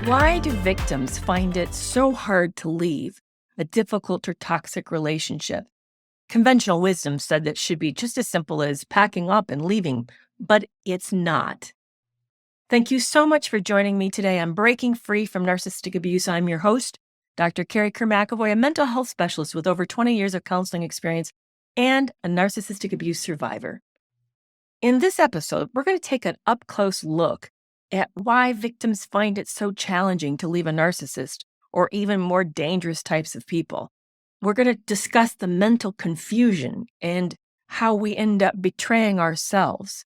Why do victims find it so hard to leave a difficult or toxic relationship? Conventional wisdom said that should be just as simple as packing up and leaving, but it's not. Thank you so much for joining me today on Breaking Free from Narcissistic Abuse. I'm your host, Dr. Carrie Kerr-McAvoy, a mental health specialist with over 20 years of counseling experience and a narcissistic abuse survivor. In this episode, we're going to take an up-close look at why victims find it so challenging to leave a narcissist or even more dangerous types of people. We're going to discuss the mental confusion and how we end up betraying ourselves.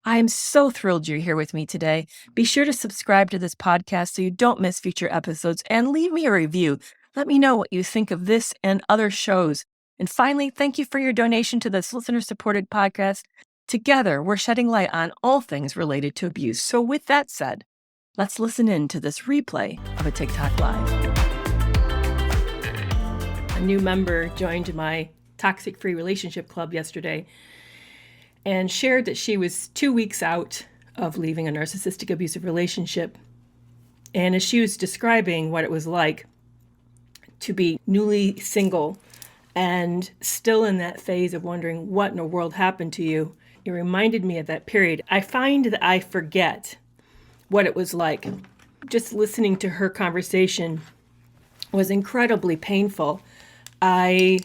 I am so thrilled you're here with me today. Be sure to subscribe to this podcast so you don't miss future episodes and leave me a review. Let me know what you think of this and other shows. And finally, thank you for your donation to this listener-supported podcast. Together, we're shedding light on all things related to abuse. So with that said, let's listen in to this replay of a TikTok Live. A new member joined my Toxic Free Relationship Club yesterday and shared that she was 2 weeks out of leaving a narcissistic abusive relationship. And as she was describing what it was like to be newly single and still in that phase of wondering what in the world happened to you, it reminded me of that period. I find that I forget what it was like. Just listening to her conversation was incredibly painful. It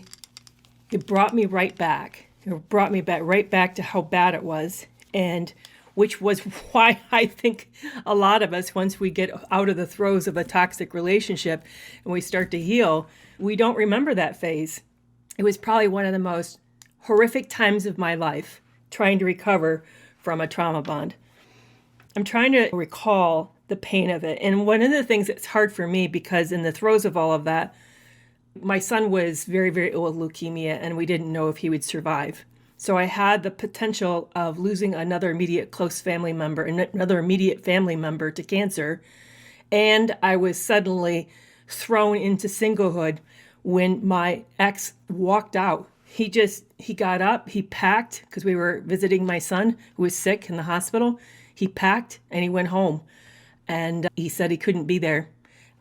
brought me right back. It brought me right back to how bad it was, and which was why I think a lot of us, once we get out of the throes of a toxic relationship and we start to heal, we don't remember that phase. It was probably one of the most horrific times of my life, trying to recover from a trauma bond. I'm trying to recall the pain of it. And one of the things that's hard for me, because in the throes of all of that, my son was very, very ill with leukemia, and we didn't know if he would survive. So I had the potential of losing another immediate close family member, another immediate family member to cancer. And I was suddenly thrown into singlehood when my ex walked out. He got up, he packed, because we were visiting my son who was sick in the hospital. He packed and he went home, and he said he couldn't be there.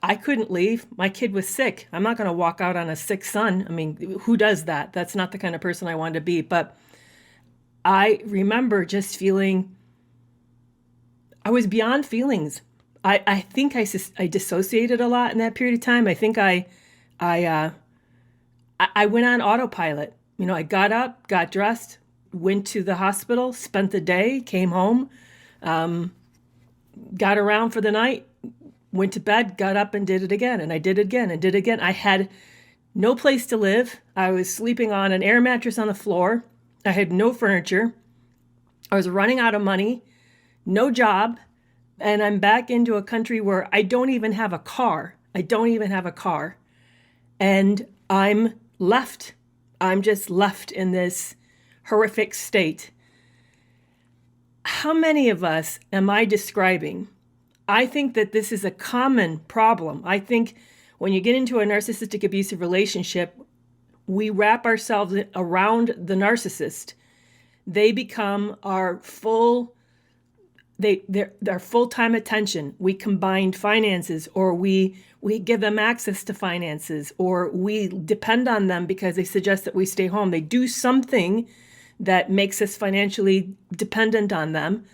I couldn't leave. My kid was sick. I'm not going to walk out on a sick son. I mean, who does that? That's not the kind of person I wanted to be. But I remember just feeling, I was beyond feelings. I think I dissociated a lot in that period of time. I think I went on autopilot. You know, I got up, got dressed, went to the hospital, spent the day, came home, got around for the night, went to bed, got up and did it again. And I did it again and did it again. I had no place to live. I was sleeping on an air mattress on the floor. I had no furniture. I was running out of money, no job. And I'm back into a country where I don't even have a car. And I'm left. I'm just left in this horrific state. How many of us am I describing? I think that this is a common problem. I think when you get into a narcissistic abusive relationship, we wrap ourselves around the narcissist. They become our their full-time attention. We combine finances, or we give them access to finances, or we depend on them because they suggest that we stay home. They do something that makes us financially dependent on them.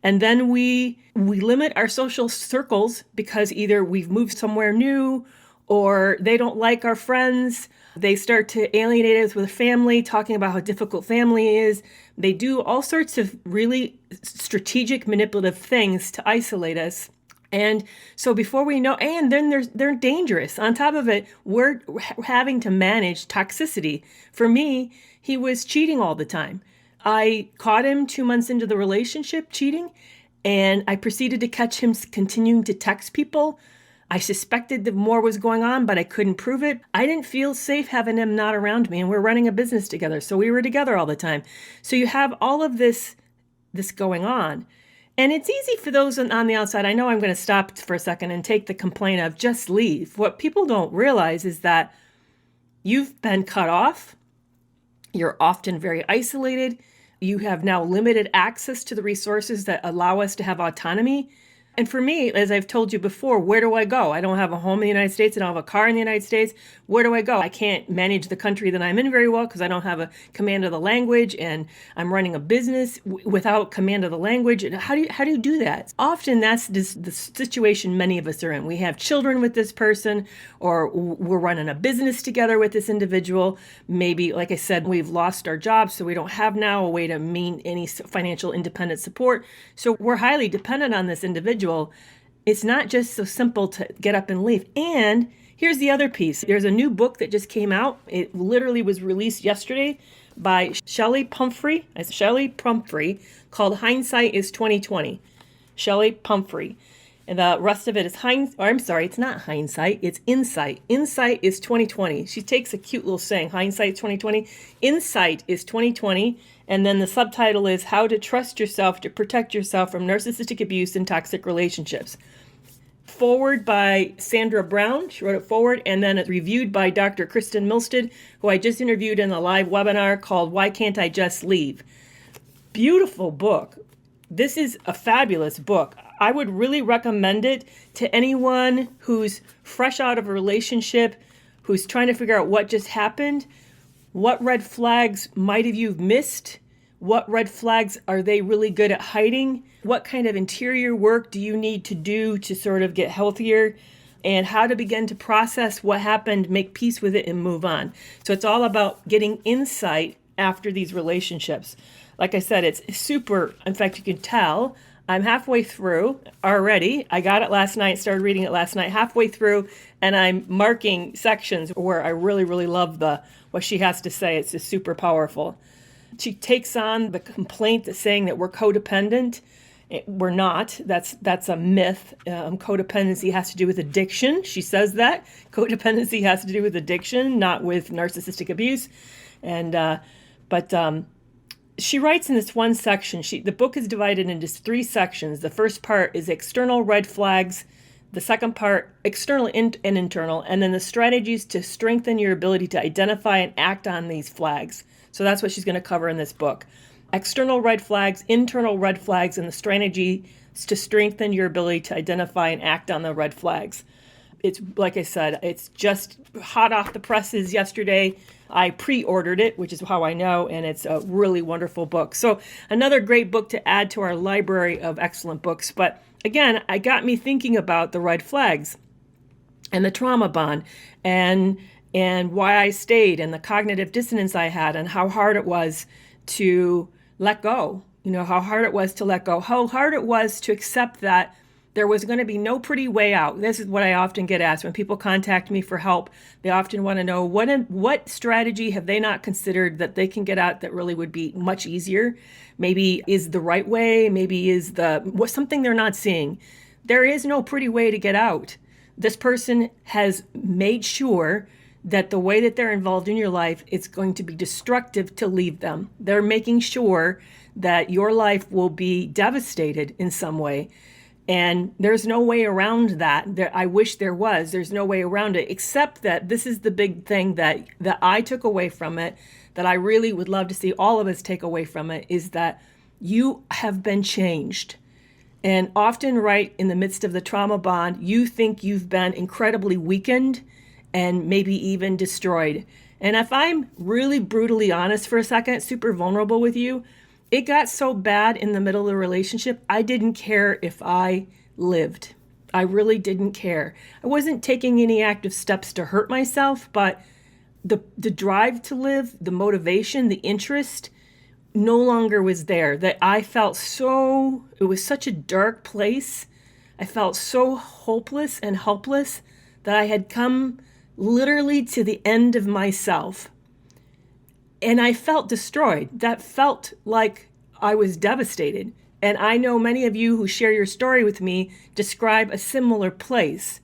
And then we limit our social circles because either we've moved somewhere new or they don't like our friends. They start to alienate us with family, talking about how difficult family is. They do all sorts of really strategic, manipulative things to isolate us. And so before we know, and then they're dangerous. On top of it, we're having to manage toxicity. For me, he was cheating all the time. I caught him 2 months into the relationship cheating, and I proceeded to catch him continuing to text people. I suspected that more was going on, but I couldn't prove it. I didn't feel safe having him not around me, and we're running a business together, so we were together all the time. So you have all of this going on. And it's easy for those on the outside. I know I'm going to stop for a second and take the complaint of just leave. What people don't realize is that you've been cut off. You're often very isolated. You have now limited access to the resources that allow us to have autonomy. And for me, as I've told you before, where do I go? I don't have a home in the United States. I don't have a car in the United States. Where do I go? I can't manage the country that I'm in very well because I don't have a command of the language, and I'm running a business without command of the language. And how do you do that? Often that's the situation many of us are in. We have children with this person, or we're running a business together with this individual. Maybe, like I said, we've lost our jobs, so we don't have now a way to mean any financial independent support. So we're highly dependent on this individual. It's not just so simple to get up and leave. And here's the other piece. There's a new book that just came out. It literally was released yesterday by Shelley Pumphrey, called Hindsight is 2020. Shelley Pumphrey. And the rest of it is it's not hindsight, it's insight. Insight is 2020. She takes a cute little saying, hindsight 2020. Insight is 2020. And then the subtitle is How to Trust Yourself to Protect Yourself from Narcissistic Abuse and Toxic Relationships. Forward by Sandra Brown. She wrote it forward. And then it's reviewed by Dr. Kristen Milstead, who I just interviewed in a live webinar called Why Can't I Just Leave? Beautiful book. This is a fabulous book. I would really recommend it to anyone who's fresh out of a relationship, who's trying to figure out what just happened. What red flags might have you missed? What red flags are they really good at hiding? What kind of interior work do you need to do to sort of get healthier? And how to begin to process what happened, make peace with it, and move on. So it's all about getting insight after these relationships. Like I said, it's super, in fact, you can tell I'm halfway through already. I got it last night, started reading it last night, halfway through, and I'm marking sections where I really, really love what she has to say. It's just super powerful. She takes on the complaint that's saying that we're codependent. We're not. That's a myth. Codependency has to do with addiction. She says that. Codependency has to do with addiction, not with narcissistic abuse. But she writes in this one section, the book is divided into 3 sections. The first part is external red flags. The second part, external and internal. And then the strategies to strengthen your ability to identify and act on these flags. So that's what she's going to cover in this book. External red flags, internal red flags, and the strategy to strengthen your ability to identify and act on the red flags. It's, like I said, it's just hot off the presses yesterday. I pre-ordered it, which is how I know, and it's a really wonderful book. So another great book to add to our library of excellent books. But again, it got me thinking about the red flags and the trauma bond and why I stayed and the cognitive dissonance I had and how hard it was to let go. How hard it was to let go, how hard it was to accept that there was going to be no pretty way out. This is what I often get asked when people contact me for help. They often want to know what strategy have they not considered that they can get out that really would be much easier. Maybe is the right way. Maybe is something they're not seeing. There is no pretty way to get out. This person has made sure that the way that they're involved in your life, it's going to be destructive to leave them. They're making sure that your life will be devastated in some way. And there's no way around that. I wish there was. There's no way around it, except that this is the big thing that I took away from it, that I really would love to see all of us take away from it, is that you have been changed. And often right in the midst of the trauma bond, you think you've been incredibly weakened and maybe even destroyed. And if I'm really brutally honest for a second, super vulnerable with you, it got so bad in the middle of the relationship, I didn't care if I lived. I really didn't care. I wasn't taking any active steps to hurt myself, but the drive to live, the motivation, the interest no longer was there. That I felt it was such a dark place. I felt so hopeless and helpless that I had come literally to the end of myself. And I felt destroyed. That felt like I was devastated. And I know many of you who share your story with me describe a similar place.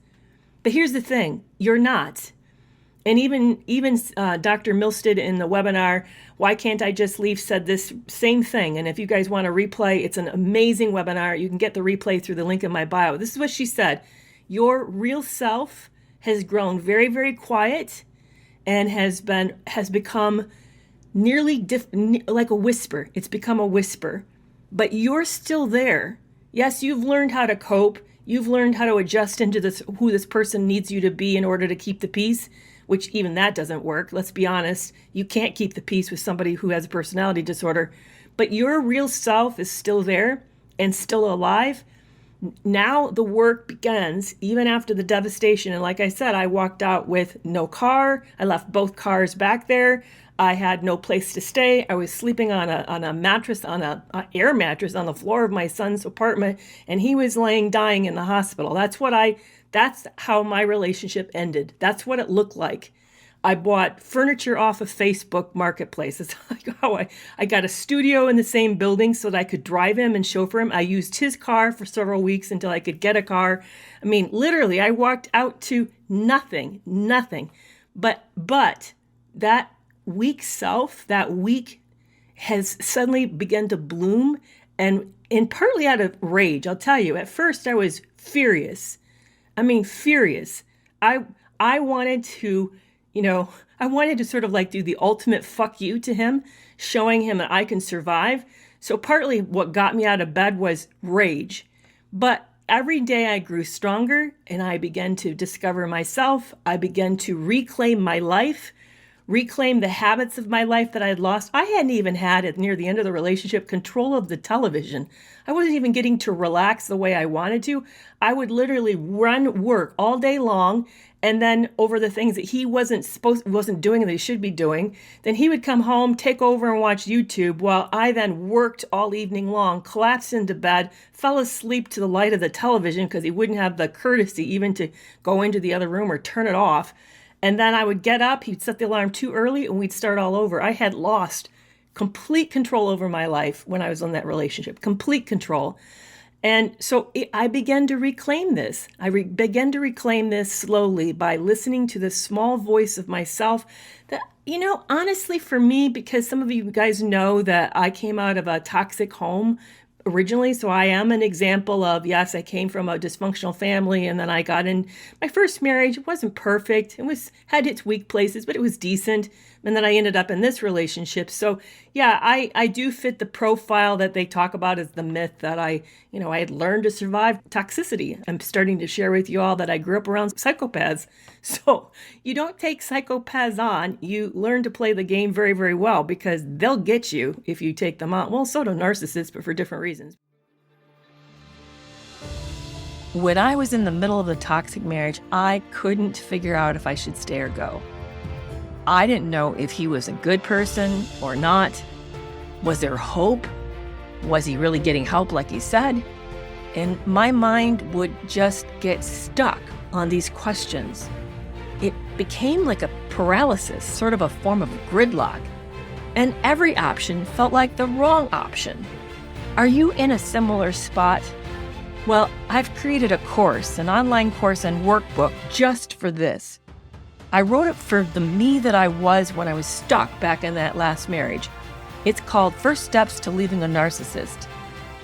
But here's the thing, you're not. And even Dr. Milstead in the webinar, Why Can't I Just Leave, said this same thing. And if you guys want to replay, it's an amazing webinar. You can get the replay through the link in my bio. This is what she said. Your real self has grown very, very quiet and has become nearly like a whisper. It's become a whisper, but you're still there. Yes, you've learned how to cope. You've learned how to adjust into this, who this person needs you to be in order to keep the peace, which even that doesn't work. Let's be honest. You can't keep the peace with somebody who has a personality disorder, but your real self is still there and still alive. Now the work begins, even after the devastation. And like I said, I walked out with no car. I left both cars back there. I had no place to stay. I was sleeping on a mattress, on a air mattress on the floor of my son's apartment, and he was laying dying in the hospital. That's how my relationship ended. That's what it looked like. I bought furniture off of Facebook Marketplace. That's how I got a studio in the same building so that I could drive him and chauffeur him. I used his car for several weeks until I could get a car. I mean, literally, I walked out to nothing. But that weak self, that weak has suddenly begun to bloom, and partly out of rage. I'll tell you, at first I was furious. Furious. I wanted to, I wanted to sort of like do the ultimate fuck you to him, showing him that I can survive. So partly what got me out of bed was rage. But every day I grew stronger and I began to discover myself. I began to reclaim my life, reclaim the habits of my life that I had lost. I hadn't even had, at near the end of the relationship, control of the television. I wasn't even getting to relax the way I wanted to. I would literally run work all day long, and then over the things that he wasn't doing that he should be doing, then he would come home, take over and watch YouTube, while I then worked all evening long, collapsed into bed, fell asleep to the light of the television because he wouldn't have the courtesy even to go into the other room or turn it off. And then I would get up, he'd set the alarm too early, and we'd start all over. I had lost complete control over my life when I was in that relationship, complete control. And so I began to reclaim this. Began to reclaim this slowly by listening to the small voice of myself that, honestly for me, because some of you guys know that I came out of a toxic home originally. So I am an example of, yes, I came from a dysfunctional family, and then I got in my first marriage. It wasn't perfect. It had its weak places, but it was decent. And then I ended up in this relationship. So yeah, I do fit the profile that they talk about as the myth that I had learned to survive toxicity. I'm starting to share with you all that I grew up around psychopaths. So you don't take psychopaths on, you learn to play the game very, very well, because they'll get you if you take them on. Well, so do narcissists, but for different reasons. When I was in the middle of the toxic marriage, I couldn't figure out if I should stay or go. I didn't know if he was a good person or not. Was there hope? Was he really getting help like he said? And my mind would just get stuck on these questions. It became like a paralysis, sort of a form of gridlock. And every option felt like the wrong option. Are you in a similar spot? Well, I've created a course, an online course and workbook just for this. I wrote it for the me that I was when I was stuck back in that last marriage. It's called First Steps to Leaving a Narcissist.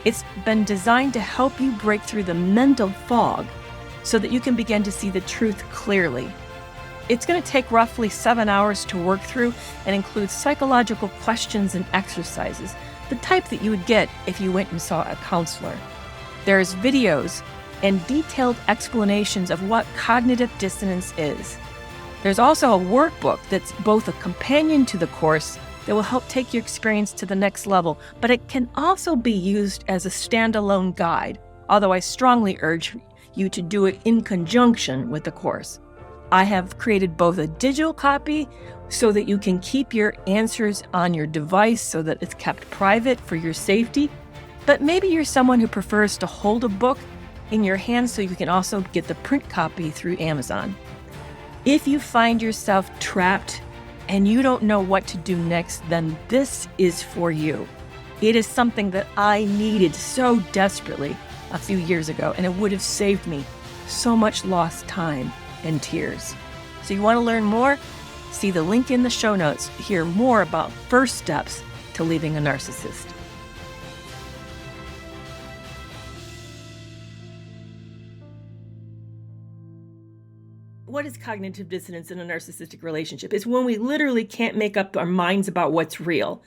It's been designed to help you break through the mental fog so that you can begin to see the truth clearly. It's going to take roughly 7 hours to work through and includes psychological questions and exercises, the type that you would get if you went and saw a counselor. There's videos and detailed explanations of what cognitive dissonance is. There's also a workbook that's both a companion to the course that will help take your experience to the next level, but it can also be used as a standalone guide, although I strongly urge you to do it in conjunction with the course. I have created both a digital copy so that you can keep your answers on your device so that it's kept private for your safety, but maybe you're someone who prefers to hold a book in your hand so you can also get the print copy through Amazon. If you find yourself trapped and you don't know what to do next, then this is for you. It is something that I needed so desperately a few years ago, and it would have saved me so much lost time and tears. So you want to learn more? See the link in the show notes to hear more about first steps to leaving a narcissist. What is cognitive dissonance in a narcissistic relationship? It's when we literally can't make up our minds about what's real.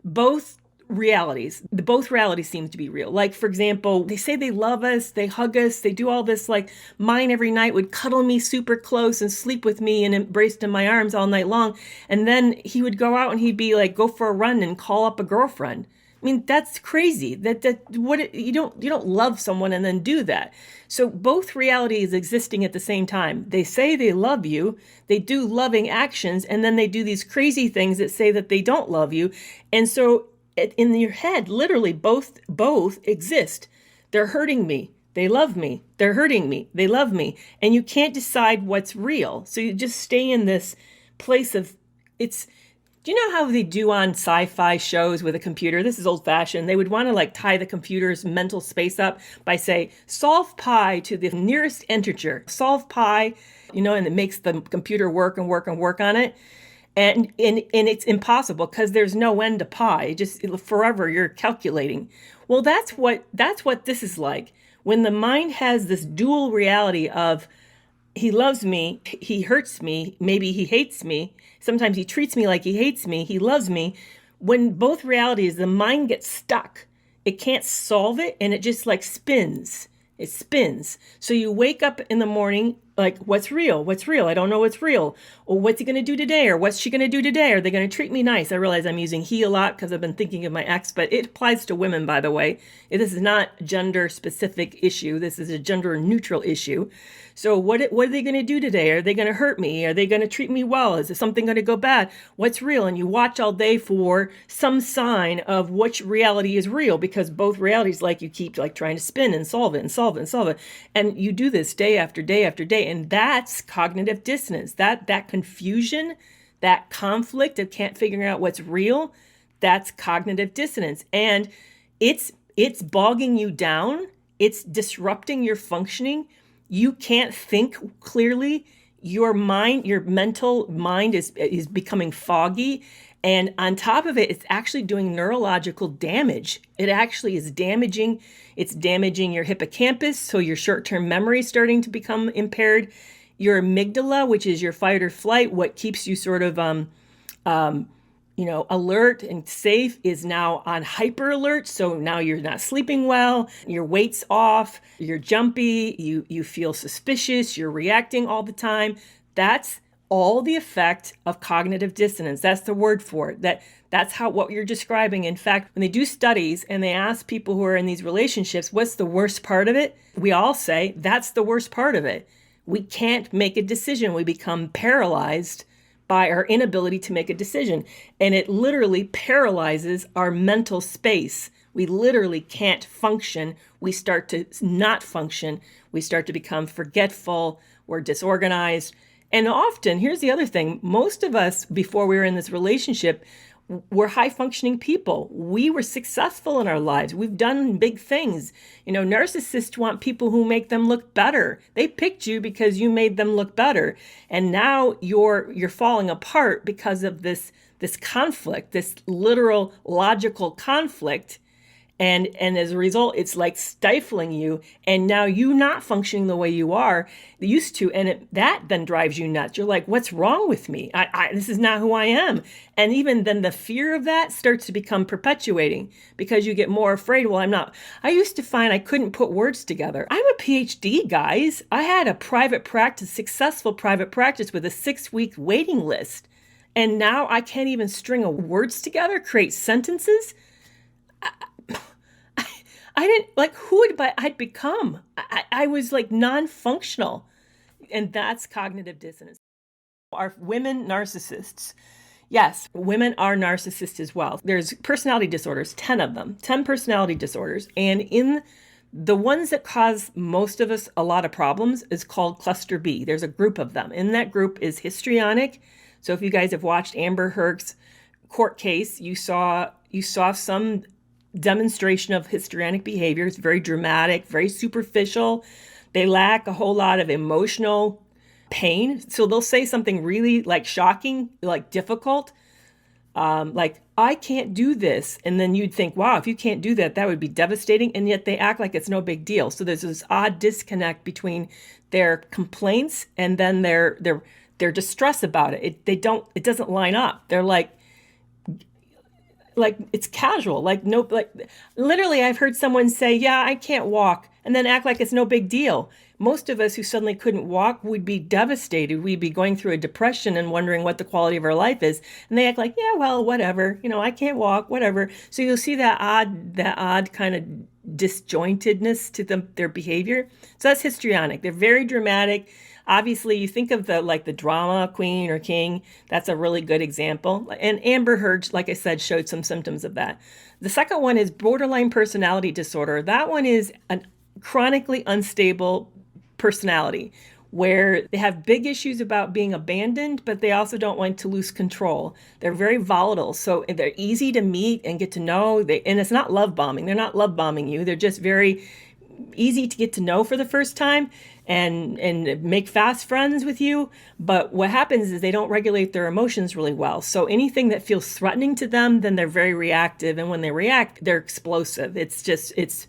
Both realities. Both realities seem to be real. Like, for example, they say they love us, they hug us, they do all this, like mine every night would cuddle me super close and sleep with me and embraced in my arms all night long. And then he would go out and he'd be like, go for a run and call up a girlfriend. I mean, that's crazy. You don't love someone and then do that. So both realities existing at the same time. They say they love you, they do loving actions, and then they do these crazy things that say that they don't love you. And so in your head, literally both exist. They're hurting me. They love me. They're hurting me. They love me. And you can't decide what's real. So you just stay in this place of do you know how they do on sci-fi shows with a computer? This is old fashioned. They would want to like tie the computer's mental space up by say, solve pi to the nearest integer, solve pi, and it makes the computer work and work and work on it. And it's impossible because there's no end to pi. Forever you're calculating. Well, that's what this is like. When the mind has this dual reality of he loves me, he hurts me, maybe he hates me. Sometimes he treats me like he hates me, he loves me. When both realities, the mind gets stuck. It can't solve it and it just like spins. It spins. So you wake up in the morning like, what's real? What's real? I don't know what's real. Or what's he going to do today? Or what's she going to do today? Are they going to treat me nice? I realize I'm using he a lot because I've been thinking of my ex, but it applies to women, by the way. This is not a gender specific issue. This is a gender neutral issue. So what are they going to do today? Are they going to hurt me? Are they going to treat me well? Is something going to go bad? What's real? And you watch all day for some sign of which reality is real, because both realities, like, you keep like trying to spin and solve it and solve it and solve it. And you do this day after day after day. And that's cognitive dissonance. That confusion, that conflict of can't figure out what's real, that's cognitive dissonance. And it's bogging you down. It's disrupting your functioning. You can't think clearly. Your mental mind is becoming foggy. And on top of it, it's actually doing neurological damage. It actually is damaging. It's damaging your hippocampus. So your short-term memory is starting to become impaired. Your amygdala, which is your fight or flight, what keeps you sort of, alert and safe, is now on hyper alert. So now you're not sleeping well, your weight's off, you're jumpy, you feel suspicious, you're reacting all the time. That's all the effect of cognitive dissonance. That's the word for it. That's what you're describing. In fact, when they do studies and they ask people who are in these relationships, what's the worst part of it? We all say that's the worst part of it. We can't make a decision. We become paralyzed by our inability to make a decision. And it literally paralyzes our mental space. We literally can't function. We start to not function. We start to become forgetful. We're disorganized. And often, here's the other thing. Most of us, before we were in this relationship, we're high-functioning people. We were successful in our lives. We've done big things. Narcissists want people who make them look better. They picked you because you made them look better. And now you're falling apart because of this conflict, this literal logical conflict. And as a result, it's like stifling you. And now you not functioning the way you are used to. And that then drives you nuts. You're like, what's wrong with me? This is not who I am. And even then the fear of that starts to become perpetuating because you get more afraid. Well, I'm not. I used to find I couldn't put words together. I'm a PhD, guys. I had a successful private practice with a 6-week waiting list. And now I can't even string words together, create sentences. I didn't who I'd become. I was like non-functional. And that's cognitive dissonance. Are women narcissists? Yes, women are narcissists as well. There's personality disorders, 10 of them, 10 personality disorders. And in the ones that cause most of us a lot of problems is called cluster B. There's a group of them. In that group is histrionic. So if you guys have watched Amber Heard's court case, you saw some demonstration of histrionic behavior. It's very dramatic, very superficial. They lack a whole lot of emotional pain. So they'll say something really shocking, difficult, I can't do this. And then you'd think, wow, if you can't do that, that would be devastating. And yet they act like it's no big deal. So there's this odd disconnect between their complaints and then their distress about it. It doesn't line up. They're like, like it's casual, like no, like literally I've heard someone say, yeah, I can't walk, and then act like it's no big deal. Most of us who suddenly couldn't walk would be devastated. We'd be going through a depression and wondering what the quality of our life is. And they act like, yeah, well, whatever, I can't walk, whatever. So you'll see that odd kind of disjointedness to their behavior. So that's histrionic. They're very dramatic. Obviously, you think of the drama queen or king. That's a really good example. And Amber Heard, like I said, showed some symptoms of that. The second one is borderline personality disorder. That one is a chronically unstable personality where they have big issues about being abandoned, but they also don't want to lose control. They're very volatile, so they're easy to meet and get to know. And it's not love bombing. They're not love bombing you. They're just very easy to get to know for the first time and make fast friends with you. But what happens is they don't regulate their emotions really well. So anything that feels threatening to them, then they're very reactive. And when they react, they're explosive. It's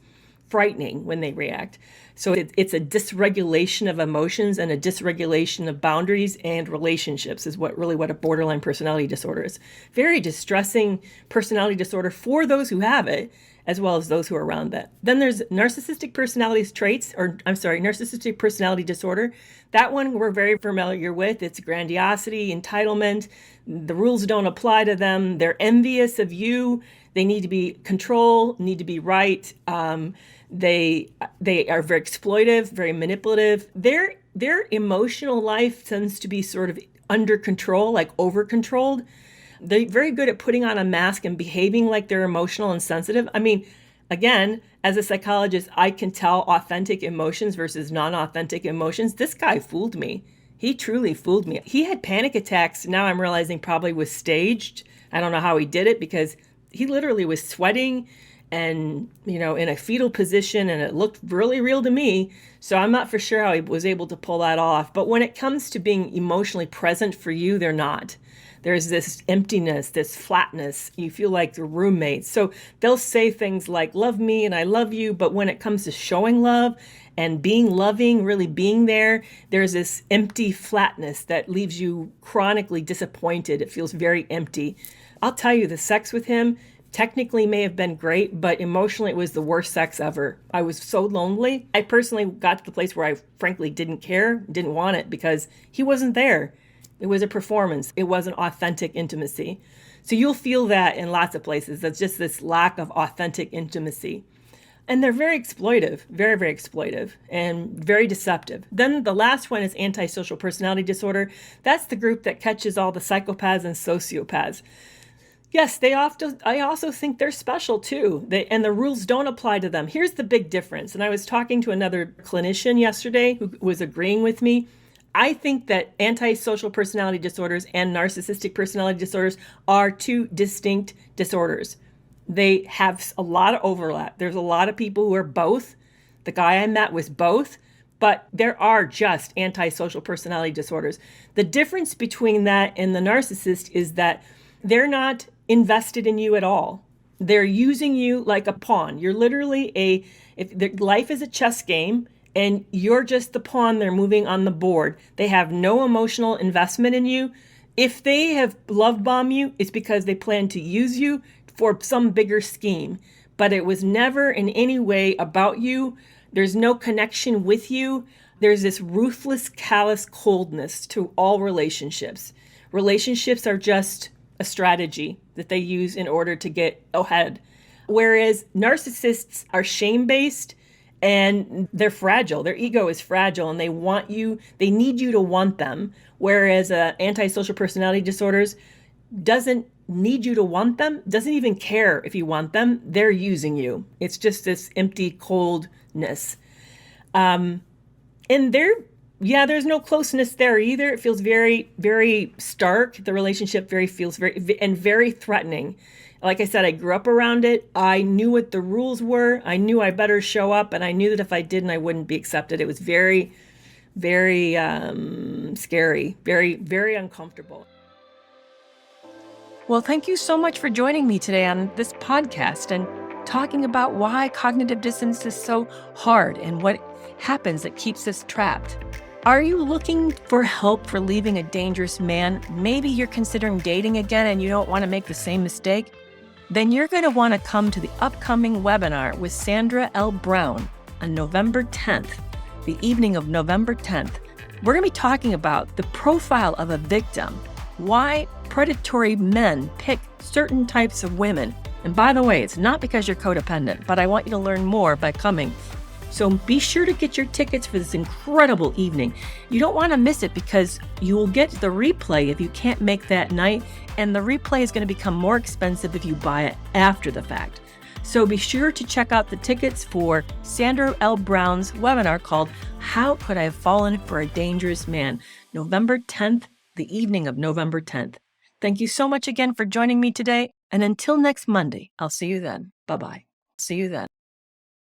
frightening when they react. So it's a dysregulation of emotions and a dysregulation of boundaries and relationships is what a borderline personality disorder is. Very distressing personality disorder for those who have it, as well as those who are around that. Then there's narcissistic narcissistic personality disorder. That one we're very familiar with. It's grandiosity, entitlement. The rules don't apply to them. They're envious of you. They need to be control, need to be right. They are very exploitive, very manipulative. Their emotional life tends to be sort of under control, like over controlled. They're very good at putting on a mask and behaving like they're emotional and sensitive. I mean, again, as a psychologist, I can tell authentic emotions versus non-authentic emotions. This guy fooled me. He truly fooled me. He had panic attacks. Now I'm realizing probably was staged. I don't know how he did it because he literally was sweating and, in a fetal position, and it looked really real to me. So I'm not for sure how he was able to pull that off. But when it comes to being emotionally present for you, they're not. There's this emptiness, this flatness. You feel like you're roommates. So they'll say things like, love me and I love you. But when it comes to showing love and being loving, really being there, there's this empty flatness that leaves you chronically disappointed. It feels very empty. I'll tell you, the sex with him technically may have been great, but emotionally it was the worst sex ever. I was so lonely. I personally got to the place where I frankly didn't care, didn't want it because he wasn't there. It was a performance. It wasn't authentic intimacy. So you'll feel that in lots of places. That's just this lack of authentic intimacy. And they're very exploitive, very, very exploitive and very deceptive. Then the last one is antisocial personality disorder. That's the group that catches all the psychopaths and sociopaths. Yes, I also think they're special too, and the rules don't apply to them. Here's the big difference. And I was talking to another clinician yesterday who was agreeing with me. I think that antisocial personality disorders and narcissistic personality disorders are two distinct disorders. They have a lot of overlap. There's a lot of people who are both. The guy I met was both, but there are just antisocial personality disorders. The difference between that and the narcissist is that they're not invested in you at all. They're using you like a pawn. You're literally life is a chess game and you're just the pawn they're moving on the board. They have no emotional investment in you. If they have love bombed you, it's because they plan to use you for some bigger scheme. But it was never in any way about you. There's no connection with you. There's this ruthless, callous coldness to all relationships. Relationships are just a strategy that they use in order to get ahead. Whereas narcissists are shame-based and they're fragile. Their ego is fragile and they need you to want them. Whereas antisocial personality disorders doesn't need you to want them, doesn't even care if you want them. They're using you. It's just this empty coldness. And there's no closeness there either. It feels very, very stark. The relationship feels very threatening. Like I said, I grew up around it. I knew what the rules were. I knew I better show up, and I knew that if I didn't, I wouldn't be accepted. It was very, very scary, very, very uncomfortable. Well, thank you so much for joining me today on this podcast and talking about why cognitive dissonance is so hard and what happens that keeps us trapped. Are you looking for help for leaving a dangerous man? Maybe you're considering dating again and you don't want to make the same mistake. then you're going to want to come to the upcoming webinar with Sandra L. Brown on November 10th, the evening of November 10th. We're going to be talking about the profile of a victim, why predatory men pick certain types of women. And by the way, it's not because you're codependent, but I want you to learn more by coming. So be sure to get your tickets for this incredible evening. You don't want to miss it because you will get the replay if you can't make that night, and the replay is going to become more expensive if you buy it after the fact. So be sure to check out the tickets for Sandra L. Brown's webinar called How Could I Have Fallen for a Dangerous Man? November 10th, the evening of November 10th. Thank you so much again for joining me today. And until next Monday, I'll see you then. Bye-bye. See you then.